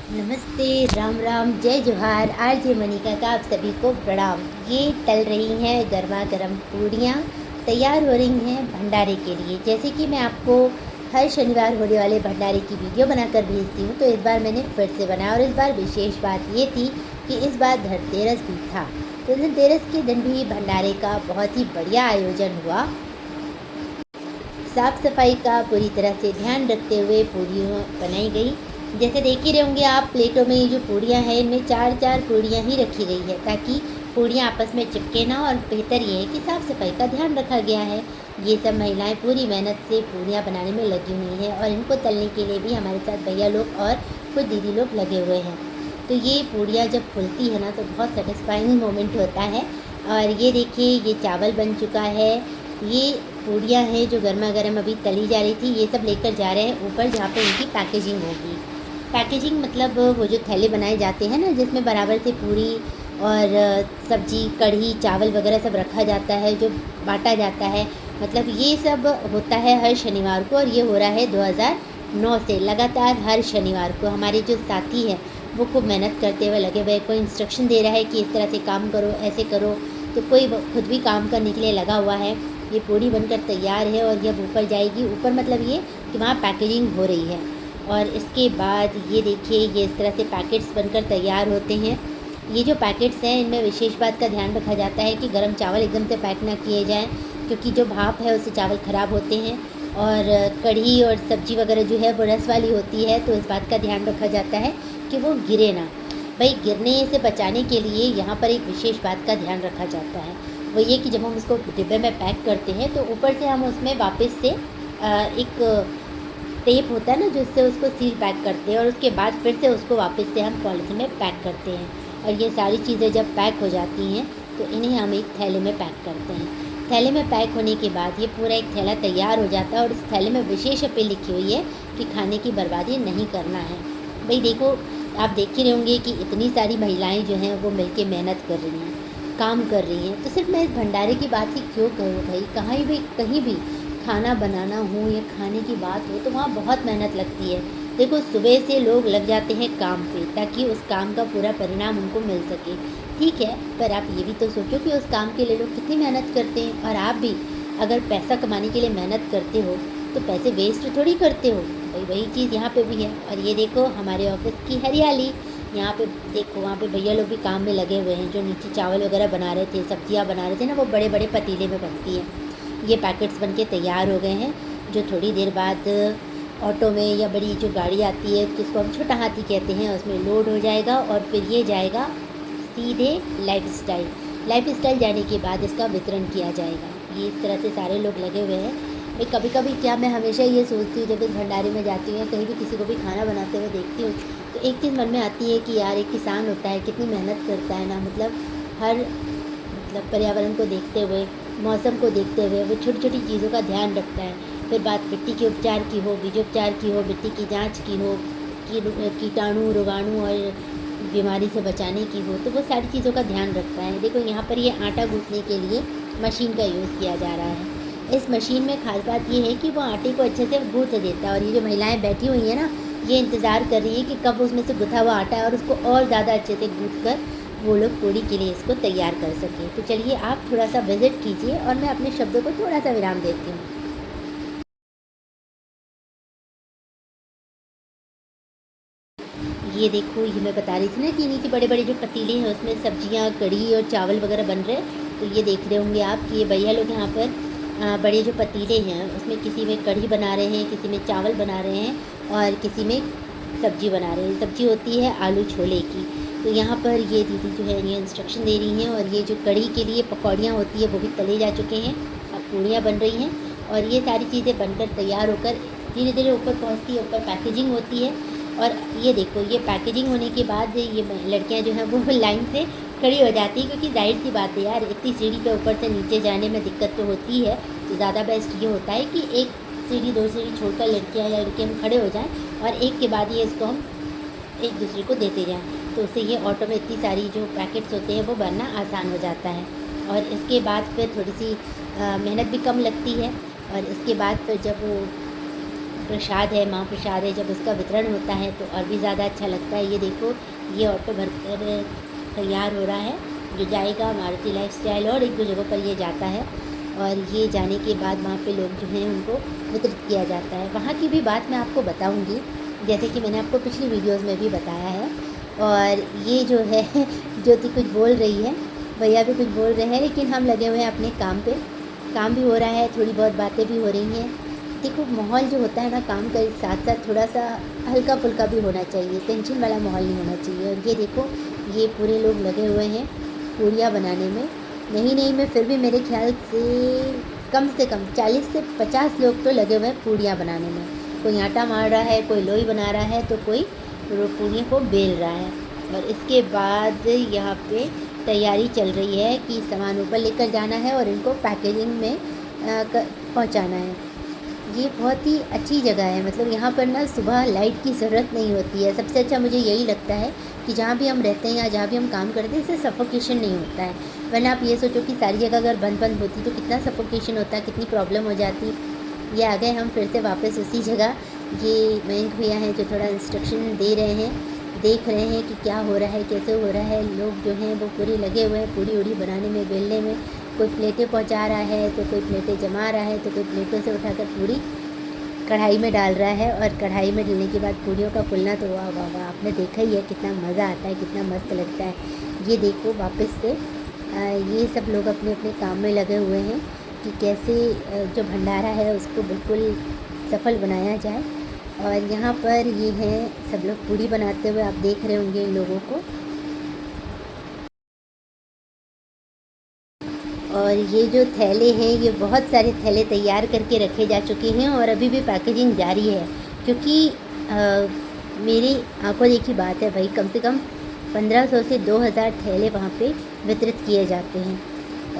नमस्ते, राम राम, जय जोहार। आरजे मनिका का आप सभी को प्रणाम। ये तल रही हैं गरमा-गरम पूड़ियाँ, तैयार हो रही हैं भंडारे के लिए। जैसे कि मैं आपको हर शनिवार होने वाले भंडारे की वीडियो बनाकर भेजती हूँ, तो इस बार मैंने फिर से बनाया और इस बार विशेष बात ये थी कि इस बार धनतेरस भी था। तो धनतेरस के दिन भी भंडारे का बहुत ही बढ़िया आयोजन हुआ। साफ सफाई का पूरी तरह से ध्यान रखते हुए पूड़ियाँ बनाई गई। जैसे देख ही रहे होंगे आप, प्लेटों में ये जो पूड़ियाँ हैं इनमें चार चार पूड़ियाँ ही रखी गई है ताकि पूड़ियाँ आपस में चिपके ना। और बेहतर ये है कि साफ़ सफाई का ध्यान रखा गया है। ये सब महिलाएं पूरी मेहनत से पूड़ियाँ बनाने में लगी हुई हैं और इनको तलने के लिए भी हमारे साथ भैया लोग और कुछ दीदी लोग लगे हुए हैं। तो ये पूड़ियाँ जब फूलती है ना तो बहुत सेटिस्फाइंग मोमेंट होता है। और ये देखिए, ये चावल बन चुका है। ये पूड़ियाँ हैं जो गर्मा गर्म अभी तली जा रही थी, ये सब लेकर जा रहे हैं ऊपर जहाँ पे इनकी पैकेजिंग होगी। पैकेजिंग मतलब वो जो थैले बनाए जाते हैं ना, जिसमें बराबर से पूरी और सब्जी, कढ़ी, चावल वगैरह सब रखा जाता है, जो बांटा जाता है। मतलब ये सब होता है हर शनिवार को और ये हो रहा है 2009 से लगातार हर शनिवार को। हमारे जो साथी हैं वो खूब मेहनत करते हुए लगे हुए। कोई इंस्ट्रक्शन दे रहा है कि इस तरह से काम करो, ऐसे करो, तो कोई खुद भी काम करने के लिए लगा हुआ है। ये पूड़ी बनकर तैयार है और जब ऊपर जाएगी, ऊपर मतलब ये कि वहाँ पैकेजिंग हो रही है। और इसके बाद ये देखिए, ये इस तरह से पैकेट्स बनकर तैयार होते हैं। ये जो पैकेट्स हैं इनमें विशेष बात का ध्यान रखा जाता है कि गर्म चावल एकदम से पैक ना किए जाएँ, क्योंकि जो भाप है उससे चावल ख़राब होते हैं। और कढ़ी और सब्ज़ी वगैरह जो है वो रस वाली होती है, तो इस बात का ध्यान रखा जाता है कि वो गिरे ना। भाई, गिरने से बचाने के लिए यहाँ पर एक विशेष बात का ध्यान रखा जाता है। वो ये कि जब हम उसको डिब्बे में पैक करते हैं तो ऊपर से हम उसमें वापस से एक टेप होता है ना, जिससे उसको सील पैक करते हैं और उसके बाद फिर से उसको वापस से हम पॉलीथीन में पैक करते हैं। और ये सारी चीज़ें जब पैक हो जाती हैं तो इन्हें हम एक थैले में पैक करते हैं। थैले में पैक होने के बाद ये पूरा एक थैला तैयार हो जाता है और इस थैले में विशेष अपील लिखी हुई है कि खाने की बर्बादी नहीं करना है। भाई देखो, आप देख ही रहे होंगे कि इतनी सारी महिलाएं जो हैं वो मिलके मेहनत कर रही हैं, काम कर रही हैं। तो सिर्फ मैं इस भंडारे की बात ही क्यों करूँ भाई, कहीं भी खाना बनाना हो या खाने की बात हो तो वहाँ बहुत मेहनत लगती है। देखो, सुबह से लोग लग जाते हैं काम पे ताकि उस काम का पूरा परिणाम उनको मिल सके। ठीक है, पर आप ये भी तो सोचो कि उस काम के लिए लोग कितनी मेहनत करते हैं। और आप भी अगर पैसा कमाने के लिए मेहनत करते हो तो पैसे वेस्ट थोड़ी करते हो। भाई वही चीज़ यहाँ पे भी है। और ये देखो हमारे ऑफिस की हरियाली, यहाँ पे देखो, वहाँ पे भैया लोग भी काम में लगे हुए हैं। जो नीचे चावल वगैरह बना रहे थे, सब्जियाँ बना रहे थे ना, वो बड़े बड़े पतीले में बनती है। ये पैकेट्स बनके तैयार हो गए हैं, जो थोड़ी देर बाद ऑटो में या बड़ी जो गाड़ी आती है जिसको हम छोटा हाथी कहते हैं, उसमें लोड हो जाएगा और फिर ये जाएगा सीधे लाइफस्टाइल जाने के बाद इसका वितरण किया जाएगा। ये इस तरह से सारे लोग लगे हुए हैं। भाई कभी कभी क्या, मैं हमेशा ये सोचती हूँ जब इस भंडारे में जाती हूँ या कहीं भी किसी को भी खाना बनाते हुए देखती हूँ, तो एक चीज़ मन में आती है कि यार, एक किसान होता है, कितनी मेहनत करता है ना। मतलब हर मतलब पर्यावरण को देखते हुए, मौसम को देखते हुए वो छोटी छोटी चीज़ों का ध्यान रखता है। फिर बात मिट्टी के उपचार की हो, बीजोपचार की हो, मिट्टी की जांच की हो, कीटाणु रोगाणु और बीमारी से बचाने की हो, तो वो सारी चीज़ों का ध्यान रखता है। देखो, यहाँ पर ये आटा गूँथने के लिए मशीन का यूज़ किया जा रहा है। इस मशीन में खास बात ये है कि वो आटे को अच्छे से गूँथ देता है। और ये जो महिलाएं बैठी हुई हैं ना, ये इंतज़ार कर रही हैं कि कब उसमें से गुथा हुआ आटा है और उसको और ज़्यादा अच्छे से गूँथ कर वो लोग पूड़ी के लिए इसको तैयार कर सकें। तो चलिए, आप थोड़ा सा विज़िट कीजिए और मैं अपने शब्दों को थोड़ा सा विराम देती हूँ। ये देखो, ये मैं बता रही थी ना कि नीचे बड़े बड़े जो पतीले हैं उसमें सब्जियाँ, कढ़ी और चावल वगैरह बन रहे हैं। तो ये देख रहे होंगे आप कि ये भैया लोग यहाँ पर बड़े जो पतीले हैं उसमें किसी में कढ़ी बना रहे हैं, किसी में चावल बना रहे हैं और किसी में सब्जी बना रहे हैं। सब्जी होती है आलू छोले की। तो यहाँ पर ये दीदी जो है ये इंस्ट्रक्शन दे रही हैं। और ये जो कढ़ी के लिए पकौड़ियाँ होती है वो भी तले जा चुके हैं, अब पूड़ियाँ बन रही हैं। और ये सारी चीज़ें बनकर तैयार होकर धीरे धीरे ऊपर पहुँचती है, ऊपर पैकेजिंग होती है। और ये देखो, ये पैकेजिंग होने के बाद ये लड़कियां जो हैं वो लाइन से खड़ी हो जाती है, क्योंकि जाहिर सी बात है यार, इतनी सीढ़ी पे ऊपर से नीचे जाने में दिक्कत तो होती है। तो ज़्यादा बेस्ट ये होता है कि एक सीढ़ी, दो सीढ़ी छोड़कर लड़कियां या लड़के हम खड़े हो जाएं और एक के बाद ये इसको हम एक दूसरे को देते जाएं। तो उससे ये ऑटो में इतनी सारी जो पैकेट्स होते हैं वो भरना आसान हो जाता है। और इसके बाद फिर थोड़ी सी मेहनत भी कम लगती है। और इसके बाद फिर जब वो प्रसाद है, महाप्रसाद है, जब उसका वितरण होता है तो और भी ज़्यादा अच्छा लगता है। ये देखो, ये ऑटो भरकर तैयार हो रहा है, जो जाएगा मारुति लाइफस्टाइल और एक दो जगहों पर ये जाता है, और ये जाने के बाद वहाँ पे लोग जो हैं उनको वितरित किया जाता है। वहाँ की भी बात मैं आपको बताऊँगी, जैसे कि मैंने आपको पिछली वीडियोस में भी बताया है। और ये जो है ज्योति कुछ बोल रही है, भैया भी कुछ बोल रहे हैं, लेकिन हम लगे हुए हैं अपने काम पे। काम भी हो रहा है, थोड़ी बहुत बातें भी हो रही हैं। देखो, माहौल जो होता है ना, काम के साथ साथ थोड़ा सा हल्का फुल्का भी होना चाहिए, टेंशन वाला माहौल नहीं होना चाहिए। और ये देखो, ये पूरे लोग लगे हुए हैं पूड़ियाँ बनाने में। नहीं में फिर भी मेरे ख्याल से कम 40 से 50 लोग तो लगे हुए हैं पूड़ियाँ बनाने में। कोई आटा मार रहा है, कोई लोई बना रहा है, तो कोई पूड़ियों को बेल रहा है। और इसके बाद यहाँ पे तैयारी चल रही है कि सामान ऊपर लेकर जाना है और इनको पैकेजिंग में पहुँचाना है। ये बहुत ही अच्छी जगह है, मतलब यहाँ पर ना सुबह लाइट की ज़रूरत नहीं होती है। सबसे अच्छा मुझे यही लगता है कि जहाँ भी हम रहते हैं या जहाँ भी हम काम करते हैं, इससे सफोकेशन नहीं होता है। वरना आप ये सोचो कि सारी जगह अगर बंद होती तो कितना सफोकेशन होता, कितनी प्रॉब्लम हो जाती। ये आ गए हम फिर से वापस उसी जगह। ये मयंक भैया हैं जो थोड़ा इंस्ट्रक्शन दे रहे हैं, देख रहे हैं कि क्या हो रहा है, कैसे हो रहा है। लोग जो हैं वो पूरे लगे हुए हैं पूड़ी उड़ी बनाने में, बेलने में। कोई प्लेटें पहुंचा रहा है, तो कोई प्लेटें जमा रहा है, तो कोई प्लेटों से उठाकर पूड़ी कढ़ाई में डाल रहा है। और कढ़ाई में डालने के बाद पूड़ियों का फूलना तो वाह वाह वाह, आपने देखा ही है कितना मज़ा आता है, कितना मस्त लगता है। ये देखो वापस से ये सब लोग अपने अपने काम में लगे हुए हैं कि कैसे जो भंडारा है उसको बिल्कुल सफल बनाया जाए। और यहाँ पर ये हैं सब लोग पूड़ी बनाते हुए, आप देख रहे होंगे इन लोगों को। और ये जो थैले हैं, ये बहुत सारे थैले तैयार करके रखे जा चुके हैं और अभी भी पैकेजिंग जारी है, क्योंकि मेरी आंखों देखी बात है भाई, कम से कम 1500 से 2000 थैले वहाँ पे वितरित किए जाते हैं।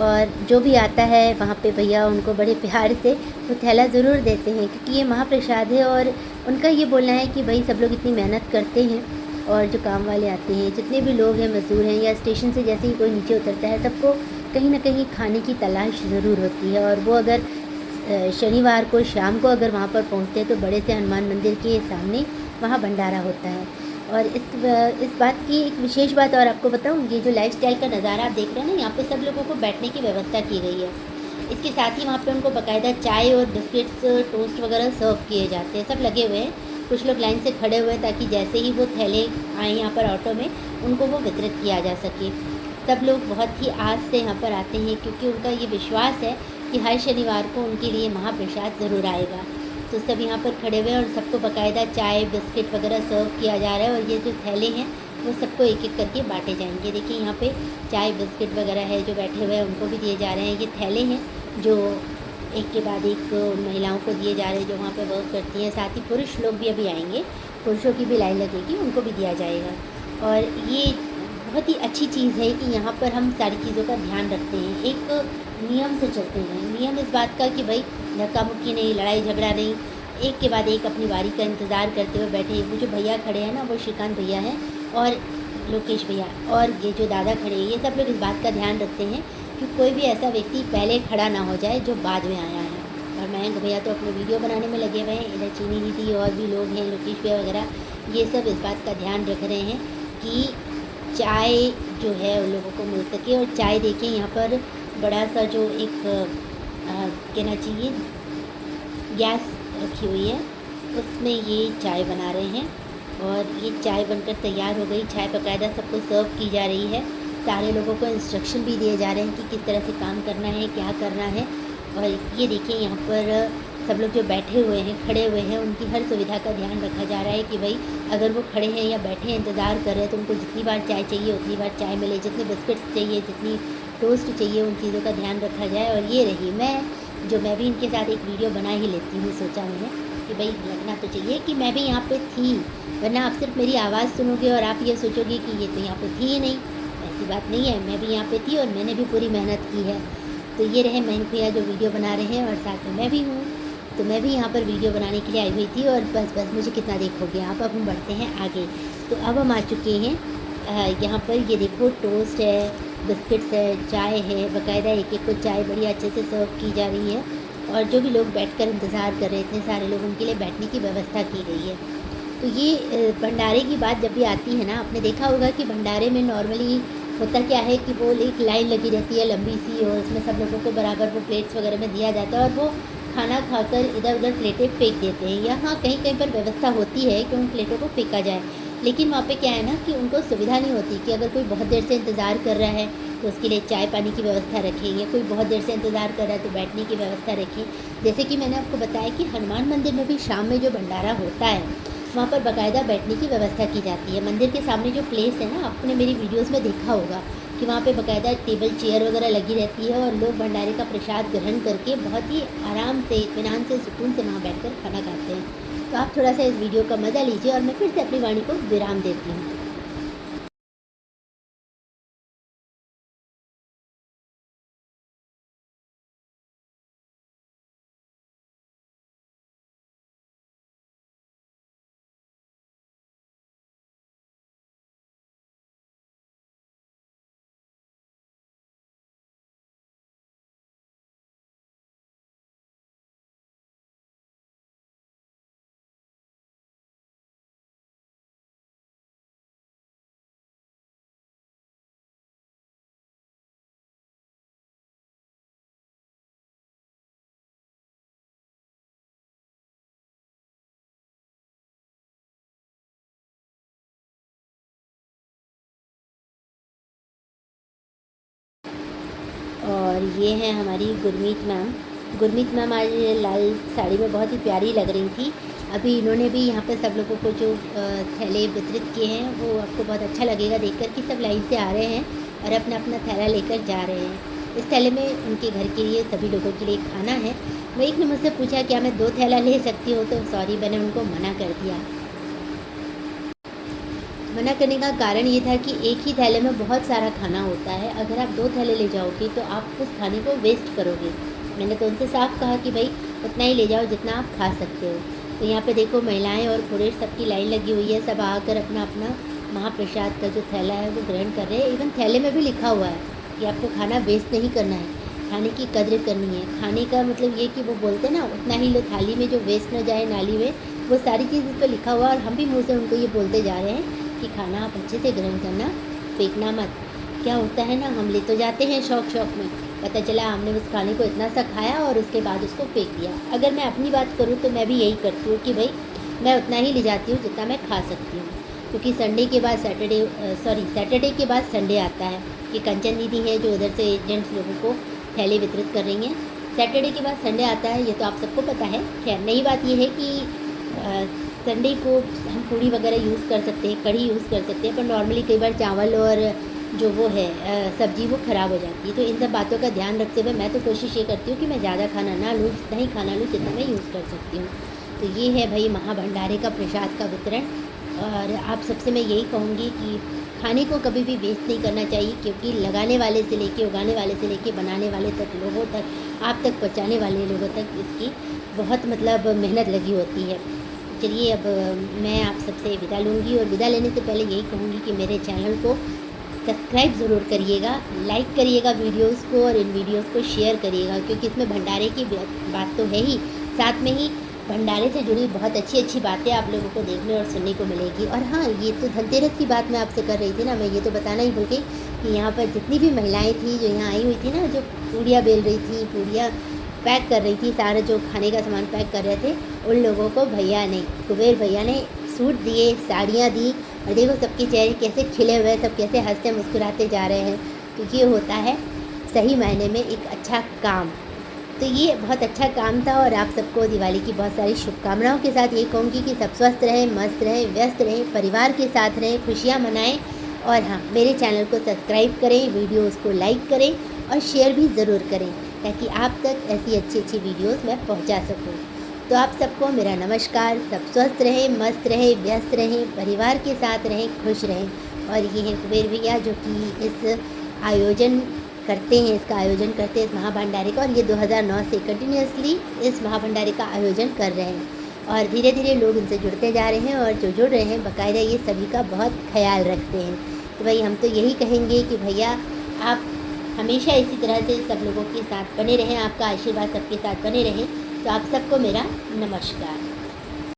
और जो भी आता है वहाँ पे भैया उनको बड़े प्यार से वो थैला ज़रूर देते हैं, क्योंकि ये महाप्रसाद है। और उनका ये बोलना है कि भाई सब लोग इतनी मेहनत करते हैं, और जो काम वाले आते हैं, जितने भी लोग हैं, मज़दूर हैं, या स्टेशन से जैसे ही कोई नीचे उतरता है, सबको कहीं ना कहीं खाने की तलाश ज़रूर होती है। और वो अगर शनिवार को शाम को अगर वहाँ पर पहुँचते हैं तो बड़े से हनुमान मंदिर के सामने वहाँ भंडारा होता है। और इस बात की एक विशेष बात और आपको बताऊँ, ये जो लाइफस्टाइल का नज़ारा आप देख रहे हैं ना, यहाँ पे सब लोगों को बैठने की व्यवस्था की गई है। इसके साथ ही वहाँ पे उनको बाकायदा चाय और बिस्किट्स, टोस्ट वगैरह सर्व किए जाते हैं। सब लगे हुए हैं, कुछ लोग लाइन से खड़े हुए हैं ताकि जैसे ही वो थैले आए यहाँ पर ऑटो में, उनको वो वितरित किया जा सके। सब लोग बहुत ही आस से यहाँ पर आते हैं, क्योंकि उनका ये विश्वास है कि हर शनिवार को उनके लिए महाप्रसाद ज़रूर आएगा। तो सब यहाँ पर खड़े हुए हैं और सबको बाकायदा चाय बिस्किट वगैरह सर्व किया जा रहा है। और ये जो थैले हैं वो सबको एक एक करके बांटे जाएंगे। देखिए यहाँ पे चाय बिस्किट वगैरह है, जो बैठे हुए हैं उनको भी दिए जा रहे हैं। ये थैले हैं जो एक के बाद एक महिलाओं को दिए जा रहे हैं जो वहाँ पे वर्क करती हैं। साथ ही पुरुष लोग भी अभी आएंगे, पुरुषों की भी लाइन लगेगी, उनको भी दिया जाएगा। और ये बहुत ही अच्छी चीज़ है कि यहाँ पर हम सारी चीज़ों का ध्यान रखते हैं, एक नियम से चलते हैं। नियम इस बात का कि भाई धक्का मुक्की नहीं, लड़ाई झगड़ा नहीं, एक के बाद एक अपनी बारी का इंतज़ार करते हुए बैठे। वो जो भैया खड़े हैं ना, वो श्रीकांत भैया हैं और लोकेश भैया, और ये जो दादा खड़े हैं, ये सब लोग इस बात का ध्यान रखते हैं कि कोई भी ऐसा व्यक्ति पहले खड़ा ना हो जाए जो बाद में आया है। और मयंक भैया तो अपने वीडियो बनाने में लगे हुए हैं। इधर चीनी दीदी और भी लोग हैं, लोकेश भैया वगैरह, ये सब इस बात का ध्यान रख रहे हैं कि चाय जो है उन लोगों को मिल सके। और चाय देखिए यहाँ पर बड़ा सा जो एक कहना चाहिए गैस रखी हुई है, उसमें ये चाय बना रहे हैं। और ये चाय बनकर तैयार हो गई। चाय बाकायदा सबको सर्व की जा रही है। सारे लोगों को इंस्ट्रक्शन भी दिए जा रहे हैं कि किस तरह से काम करना है, क्या करना है। और ये देखिए यहाँ पर सब लोग जो बैठे हुए हैं, खड़े हुए हैं, उनकी हर सुविधा का ध्यान रखा जा रहा है कि भाई अगर वो खड़े हैं या बैठे हैं, इंतज़ार कर रहे हैं, तो उनको जितनी बार चाय चाहिए उतनी बार चाय मिले, जितने बिस्किट्स चाहिए, जितनी टोस्ट चाहिए, उन चीज़ों का ध्यान रखा जाए। और ये रही मैं भी इनके साथ एक वीडियो बना ही लेती हूँ। सोचा मैंने कि भाई लगना तो चाहिए कि मैं भी यहाँ पे थी, वरना आप सिर्फ मेरी आवाज़ सुनोगे और आप ये सोचोगे कि ये तो यहाँ पे थी ही नहीं। ऐसी बात नहीं है, मैं भी यहाँ पे थी और मैंने भी पूरी मेहनत की है। तो ये रहे मयंक भैया जो वीडियो बना रहे हैं, और साथ में मैं भी हूँ। तो मैं भी यहाँ पर वीडियो बनाने के लिए आई हुई थी। और बस मुझे कितना देखोगे आप। अब हम बढ़ते हैं आगे। तो अब हम आ चुके हैं यहाँ पर। ये देखो टोस्ट है, बिस्किट्स है, चाय है, बाकायदा एक एक को चाय बड़ी अच्छे से सर्व की जा रही है। और जो भी लोग बैठकर इंतज़ार कर रहे हैं, इतने सारे लोग, उनके लिए बैठने की व्यवस्था की गई है। तो ये भंडारे की बात जब भी आती है ना, आपने देखा होगा कि भंडारे में नॉर्मली होता क्या है कि वो एक लाइन लगी रहती है लंबी सी, और उसमें सब लोगों को बराबर वो प्लेट्स वगैरह में दिया जाता है और वो खाना खाकर इधर उधर प्लेटें फेंक देते हैं। या हाँ, कहीं कहीं पर व्यवस्था होती है कि उन प्लेटों को फेंका जाए, लेकिन वहाँ पे क्या है ना कि उनको सुविधा नहीं होती कि अगर कोई बहुत देर से इंतज़ार कर रहा है तो उसके लिए चाय पानी की व्यवस्था रखें, या कोई बहुत देर से इंतज़ार कर रहा है तो बैठने की व्यवस्था रखें। जैसे कि मैंने आपको बताया कि हनुमान मंदिर में भी शाम में जो भंडारा होता है, वहाँ पर बाकायदा बैठने की व्यवस्था की जाती है। मंदिर के सामने जो प्लेस है ना, आपने मेरी वीडियोस में देखा होगा कि वहाँ पे बाकायदा टेबल चेयर वगैरह लगी रहती है और लोग भंडारे का प्रसाद ग्रहण करके बहुत ही आराम से, इत्मीनान से, सुकून से वहाँ बैठकर खाना खाते हैं। तो आप थोड़ा सा इस वीडियो का मज़ा लीजिए और मैं फिर से अपनी वाणी को विराम देती हूँ। और ये है हमारी गुरमीत मैम। गुरमीत मैम आज लाल साड़ी में बहुत ही प्यारी लग रही थी। अभी इन्होंने भी यहाँ पर सब लोगों को जो थैले वितरित किए हैं, वो आपको बहुत अच्छा लगेगा देखकर कि सब लाइन से आ रहे हैं और अपना अपना थैला लेकर जा रहे हैं। इस थैले में उनके घर के लिए, सभी लोगों के लिए खाना है। वो एक ने मुझसे पूछा क्या मैं 2 थैला ले सकती हूँ, तो सॉरी, मैंने उनको मना कर दिया। मना करने का कारण ये था कि एक ही थैले में बहुत सारा खाना होता है। अगर आप 2 थैले ले जाओगे तो आप उस खाने को वेस्ट करोगे। मैंने तो उनसे साफ कहा कि भाई उतना ही ले जाओ जितना आप खा सकते हो। तो यहाँ पे देखो महिलाएं और पुरुष सबकी लाइन लगी हुई है, सब आकर अपना अपना महाप्रसाद का जो थैला है वो ग्रहण कर रहे हैं। इवन थैले में भी लिखा हुआ है कि आपको खाना वेस्ट नहीं करना है, खाने की कद्र करनी है। खाने का मतलब ये कि वो बोलते हैं ना, उतना ही लो थाली में, जो वेस्ट न जाए नाली में, वो सारी चीज़ इस पर लिखा हुआ है। और हम भी मुँह से उनको ये बोलते जा रहे हैं कि खाना आप अच्छे से ग्रहण करना, फेंकना मत। क्या होता है ना, हम ले तो जाते हैं शौक में, पता चला हमने उस खाने को इतना सा खाया और उसके बाद उसको फेंक दिया। अगर मैं अपनी बात करूँ तो मैं भी यही करती हूँ कि भाई मैं उतना ही ले जाती हूँ जितना मैं खा सकती हूँ, क्योंकि संडे के बाद सैटरडे के बाद संडे आता है। कि कंचन दीदी है जो उधर से जेंट्स लोगों को थैले वितरित कर रही हैं। सैटरडे के बाद संडे आता है, ये तो आप सबको पता है। खैर, नई बात ये है कि संडे को हम पूड़ी वगैरह यूज़ कर सकते हैं, कढ़ी यूज़ कर सकते हैं, पर नॉर्मली कई बार चावल और जो वो है सब्ज़ी वो ख़राब हो जाती है। तो इन सब बातों का ध्यान रखते हुए मैं तो कोशिश ये करती हूँ कि मैं ज़्यादा खाना ना लूँ, जितना ही खाना लूँ जितना मैं यूज़ कर सकती हूँ। तो ये है भाई महाभंडारे का प्रसाद का वितरण। और आप सबसे मैं यही कहूँगी कि खाने को कभी भी वेस्ट नहीं करना चाहिए, क्योंकि लगाने वाले से लेके, उगाने वाले से लेके, बनाने वाले तक, लोगों तक, आप तक पहुँचाने वाले लोगों तक इसकी बहुत मतलब मेहनत लगी होती है। चलिए, अब मैं आप सबसे विदा लूँगी, और विदा लेने से पहले यही कहूँगी कि मेरे चैनल को सब्सक्राइब ज़रूर करिएगा, लाइक करिएगा वीडियोस को, और इन वीडियोस को शेयर करिएगा, क्योंकि इसमें भंडारे की बात तो है ही, साथ में ही भंडारे से जुड़ी बहुत अच्छी अच्छी बातें आप लोगों को देखने और सुनने को मिलेगी। और हाँ, ये तो धनतेरस की बात मैं आपसे कर रही थी ना, मैं ये तो बताना ही भूल गई कि यहाँ पर जितनी भी महिलाएँ थी जो यहाँ आई हुई थी ना, जो पूड़ियाँ बेल रही थी, पूड़ियाँ पैक कर रही थी, सारा जो खाने का सामान पैक कर रहे थे, उन लोगों को भैया ने, कुबेर भैया ने सूट दिए, साड़ियाँ दी, और देखो सबके चेहरे कैसे खिले हुए, सब कैसे हंसते मुस्कुराते जा रहे हैं। तो ये होता है सही मायने में एक अच्छा काम। तो ये बहुत अच्छा काम था, और आप सबको दिवाली की बहुत सारी शुभकामनाओं के साथ ये कहूँगी कि सब स्वस्थ रहें, मस्त रहें, व्यस्त रहें, परिवार के साथ रहें, खुशियाँ मनाएं। और हाँ, मेरे चैनल को सब्सक्राइब करें, वीडियोज़ को लाइक करें और शेयर भी ज़रूर करें, ताकि आप तक ऐसी अच्छी अच्छी वीडियोज़ मैं पहुँचा सकूँ। तो आप सबको मेरा नमस्कार। सब स्वस्थ रहें, मस्त रहें, व्यस्त रहें, परिवार के साथ रहें, खुश रहें। और ये हैं कुबेर भैया जो कि इस आयोजन करते हैं, इसका आयोजन करते हैं, इस महाभंडारे का, और ये 2009 से कंटिन्यूसली इस महाभंडारे का आयोजन कर रहे हैं। और धीरे धीरे लोग इनसे जुड़ते जा रहे हैं, और जो जुड़ रहे हैं बाकायदा ये सभी का बहुत ख्याल रखते हैं। तो भाई हम तो यही कहेंगे कि भैया आप हमेशा इसी तरह से सब लोगों के साथ बने रहें, आपका आशीर्वाद सबके साथ बने रहे। तो आप सबको मेरा नमस्कार।